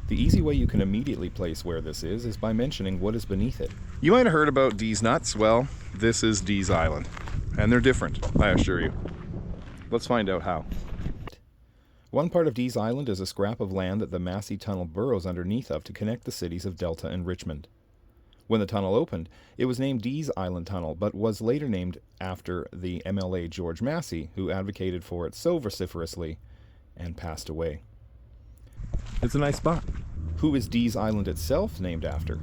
The easy way you can immediately place where this is by mentioning what is beneath it. You might have heard about Deas nuts. Well, this is Deas Island. And they're different, I assure you. Let's find out how. One part of Deas Island is a scrap of land that the Massey Tunnel burrows underneath of to connect the cities of Delta and Richmond. When the tunnel opened, it was named Deas Island Tunnel, but was later named after the MLA George Massey, who advocated for it so vociferously and passed away. It's a nice spot. Who is Deas Island itself named after?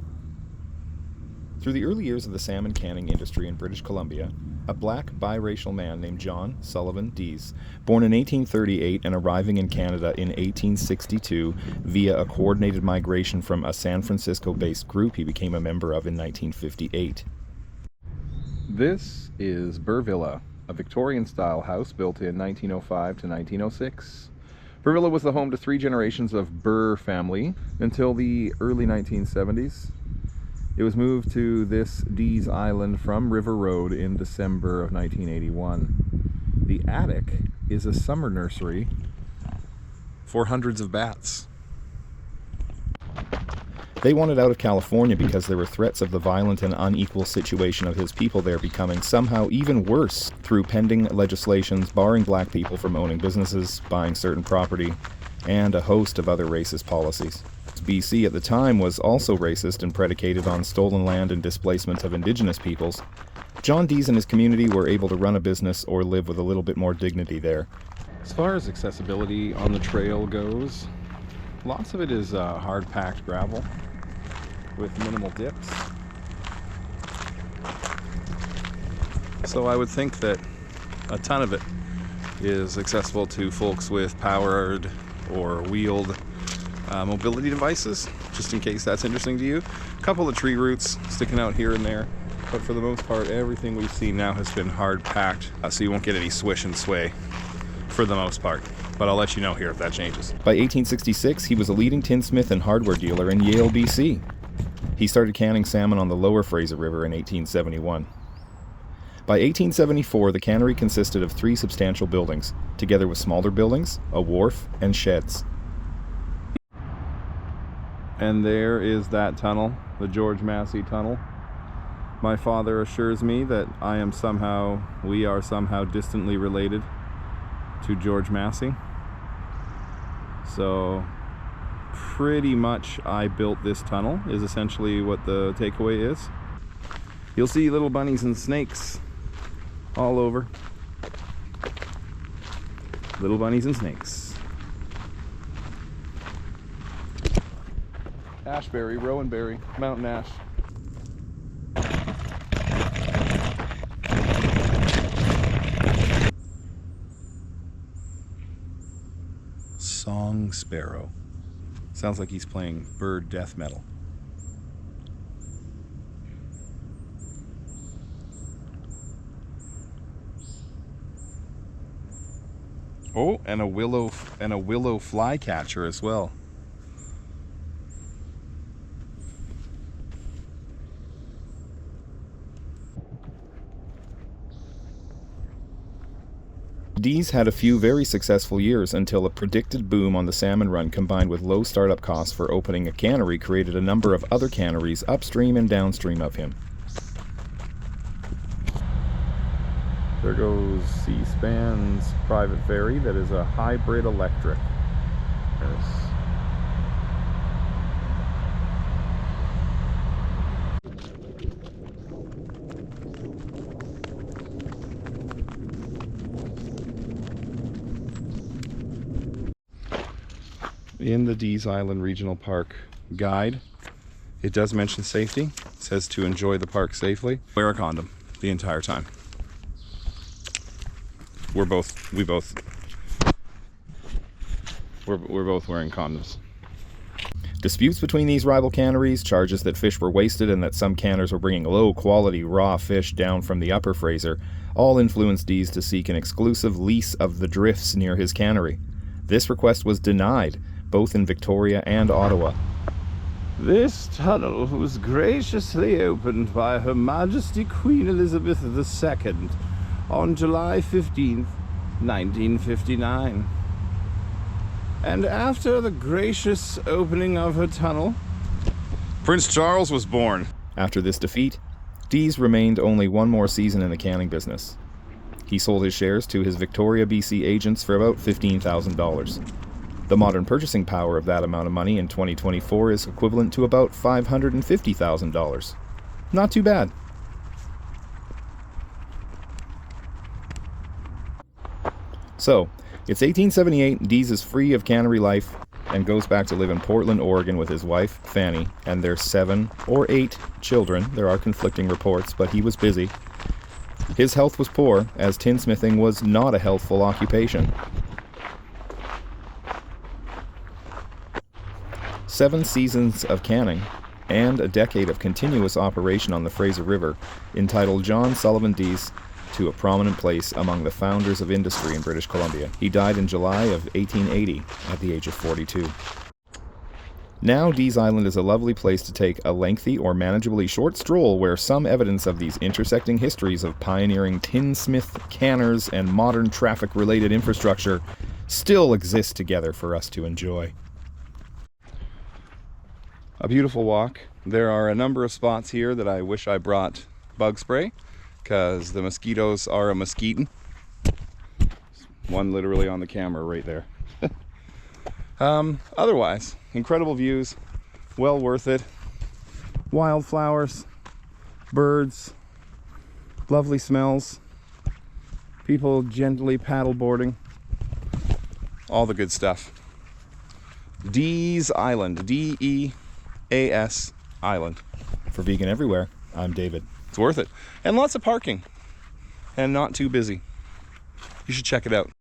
Through the early years of the salmon canning industry in British Columbia, a black biracial man named John Sullivan Deas, born in 1838 and arriving in Canada in 1862 via a coordinated migration from a San Francisco-based group he became a member of in 1958. This is Burvilla, a Victorian-style house built in 1905 to 1906. Burvilla was the home to 3 generations of Burr family until the early 1970s. It was moved to this Deas Island from River Road in December of 1981. The attic is a summer nursery for hundreds of bats. They wanted out of California because there were threats of the violent and unequal situation of his people there becoming somehow even worse through pending legislations barring black people from owning businesses, buying certain property, and a host of other racist policies. BC at the time was also racist and predicated on stolen land and displacement of indigenous peoples. John Deas and his community were able to run a business or live with a little bit more dignity there. As far as accessibility on the trail goes, lots of it is hard-packed gravel with minimal dips. So I would think that a ton of it is accessible to folks with powered or wheeled mobility devices, just in case that's interesting to you. A couple of tree roots sticking out here and there, but for the most part everything we've seen now has been hard packed, so you won't get any swish and sway for the most part, but I'll let you know here if that changes. By 1866 he was a leading tinsmith and hardware dealer in Yale, BC. He started canning salmon on the lower Fraser River in 1871. By 1874 the cannery consisted of 3 substantial buildings, together with smaller buildings, a wharf, and sheds. And there is that tunnel, the George Massey Tunnel. My father assures me that we are somehow distantly related to George Massey. So pretty much I built this tunnel is essentially what the takeaway is. You'll see little bunnies and snakes all over. Little bunnies and snakes. Ashberry, rowanberry, mountain ash. Song sparrow. Sounds like he's playing bird death metal. Oh, and a willow flycatcher as well. Deas had a few very successful years until a predicted boom on the salmon run combined with low startup costs for opening a cannery created a number of other canneries upstream and downstream of him. There goes C-SPAN's private ferry that is a hybrid electric. Yes. In the Deas Island Regional Park guide, it does mention safety. It says to enjoy the park safely. Wear a condom the entire time. We're both wearing condoms. Disputes between these rival canneries, charges that fish were wasted and that some canners were bringing low-quality raw fish down from the upper Fraser, all influenced Deas to seek an exclusive lease of the drifts near his cannery. This request was denied, both in Victoria and Ottawa. This tunnel was graciously opened by Her Majesty Queen Elizabeth II on July 15th, 1959. And after the gracious opening of her tunnel, Prince Charles was born. After this defeat, Deas remained only one more season in the canning business. He sold his shares to his Victoria, BC agents for about $15,000. The modern purchasing power of that amount of money in 2024 is equivalent to about $550,000. Not too bad. So, it's 1878, Deas is free of cannery life and goes back to live in Portland, Oregon with his wife, Fanny, and their 7 or 8 children. There are conflicting reports, but he was busy. His health was poor, as tinsmithing was not a healthful occupation. 7 seasons of canning and a decade of continuous operation on the Fraser River entitled John Sullivan Deas to a prominent place among the founders of industry in British Columbia. He died in July of 1880 at the age of 42. Now Deas Island is a lovely place to take a lengthy or manageably short stroll where some evidence of these intersecting histories of pioneering tinsmith, canners, and modern traffic-related infrastructure still exist together for us to enjoy. A beautiful walk. There are a number of spots here that I wish I brought bug spray, because the mosquitoes are a mosquitoing. One literally on the camera right there. Otherwise, incredible views, well worth it. Wildflowers, birds, lovely smells, people gently paddleboarding, all the good stuff. Deas Island, D-E-A-S Island. For Vegan Everywhere, I'm David. It's worth it. And lots of parking. And not too busy. You should check it out.